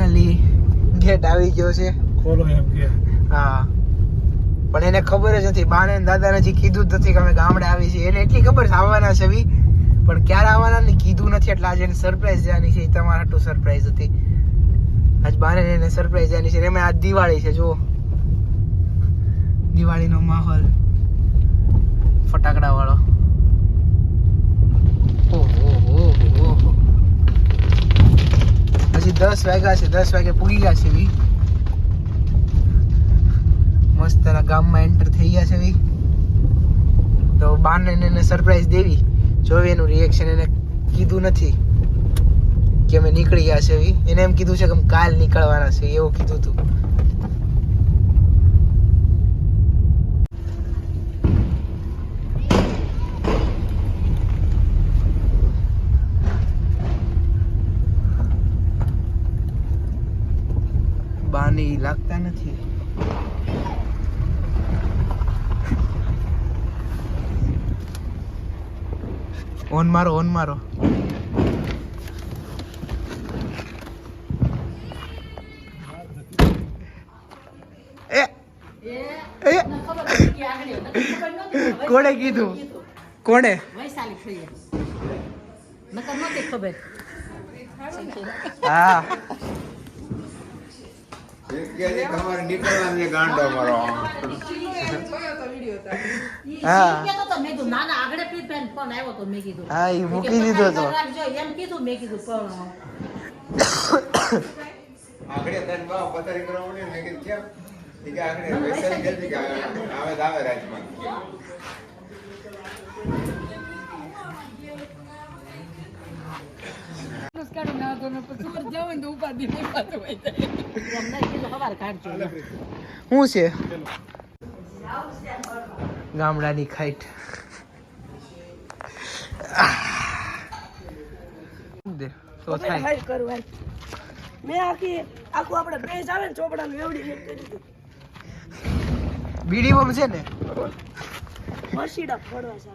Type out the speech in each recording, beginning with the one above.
Finally gate આવી ગયો છે. ખોલો એમ કે. હા, પણ એને ખબર જ નથી. બાને દાદાને હજી કીધું જ નથી કે અમે ગામડે આવી છીએ. એને એટલી ખબર છે આવવાના છે, પણ ક્યારે આવવાના ને કીધું નથી. એટલે આજે એને સરપ્રાઈઝ જવાની છે. તમારા હાટુ સરપ્રાઈઝ હતી. આજ બાને એને સરપ્રાઈઝ જવાની છે. એમાં આજ દિવાળી છે. જુઓ દિવાળીનો માહોલ, ફટાકડા વાળો. હજી 10 વાગ્યા છે. 10 વાગે પૂરી ગયા છે. મસ્ત એના ગામમાં એન્ટર થઈ ગયા છે. તો બાને એને સરપ્રાઈઝ દેવી, જોવી એનું રિએક્શન. એને કીધું નથી કે અમે નીકળી ગયા છે. એને એમ કીધું છે કે અમે કાલ નીકળવાના છે, એવું કીધું હતું. બાની લાગતા નથી. ઓન મારો, ઓન મારો. કોણે કીધું? કોણે? હા, હા, એ મૂકી દીધો તો. શું છે ગામડાની ખાઈટ? તો થાય કરવાનું. મેં આખું આપણે પેજ આવે ને ચોપડાનું એવડી કરી દીધું. બીડી બોમ્બ છે ને, મરસીડા ફોડવા છે.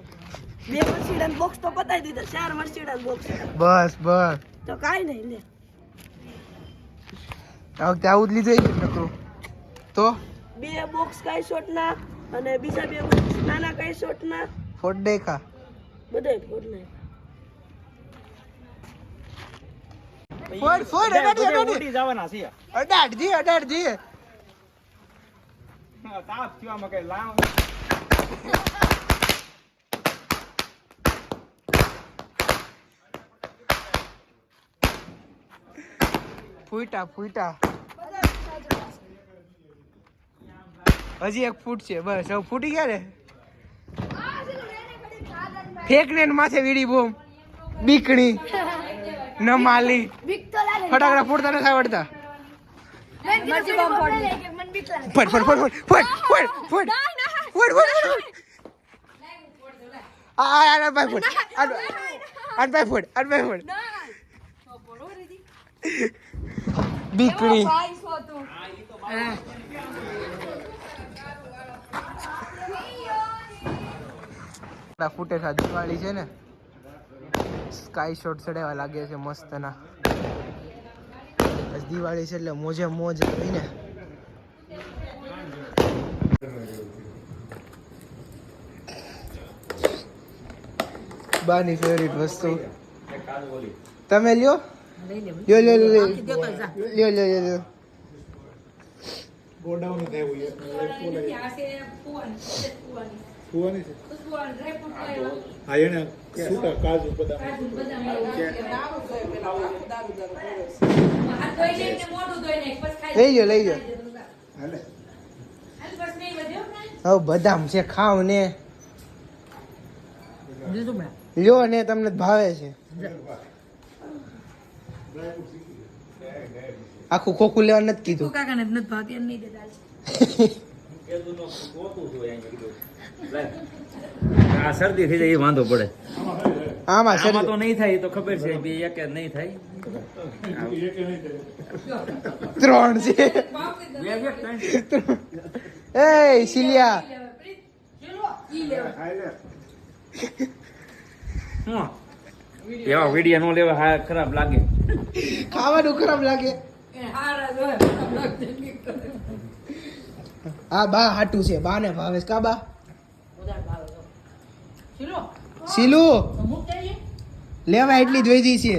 2 મરસીડા બોક્સ તો પતાવી દીધા. 4 મરસીડા બોક્સ. બસ બસ. તો કાઈ નહીં લે. આ વખતે આવું જ લીધું નકરું તો. 2 બોક્સ કાઈ શોટ ના અને બીજા 2 બોક્સ નાના કાઈ શોટ ના. ફોડ દેખા બધાય ફોડ નાખ. ફોડ ફોડ ઉડી જવાના છે. અડાડજી. તાપ થયો આમાં કઈ લાવ. ફૂટા. હજી 1 ફૂટ છે બસ. હવે ફૂટી ગયા ને. ફેક ને માથે વીડી બોમ્બ બીકણી ન માલી. ફટાકડા ફોડતા નથી આવડતા. ફોડ. બીકણી ફૂટે છે. દિવાળી છે ને, સ્કાય શોટ ચડાવવા લાગે છે મસ્ત ના. દિવાળી છે એટલે મોજે મોજ હોય ને. બાની ફેવરિટ વસ્તુ તમે લ્યો. ગોડાઉન થયું છે. ફુવાની છે. હા એને સુકા કાજુ બદામ. લઈ જાઓ. હવે બદામ છે, ખાવ ને લ્યો ને, તમને ભાવે છે. આખું ખોખું લેવા નથી કીધું. કાકાને નથી ભાવતી એમ નહીં દેતા. આ શરદી થઈ જાય એ વાંધો પડે. આમાં તો નહીં થાય તો ખબર છે. બે એક નહીં થાય. 3 છે. એ સિલિયા એવા વિડિયા નો લેવા. હા, ખરાબ લાગે. ખાવાનું ખરાબ લાગે. આ બા હાટું છે બા ને ભાવે છે કા બા સીલું લેવા એટલી જ વૈધી છે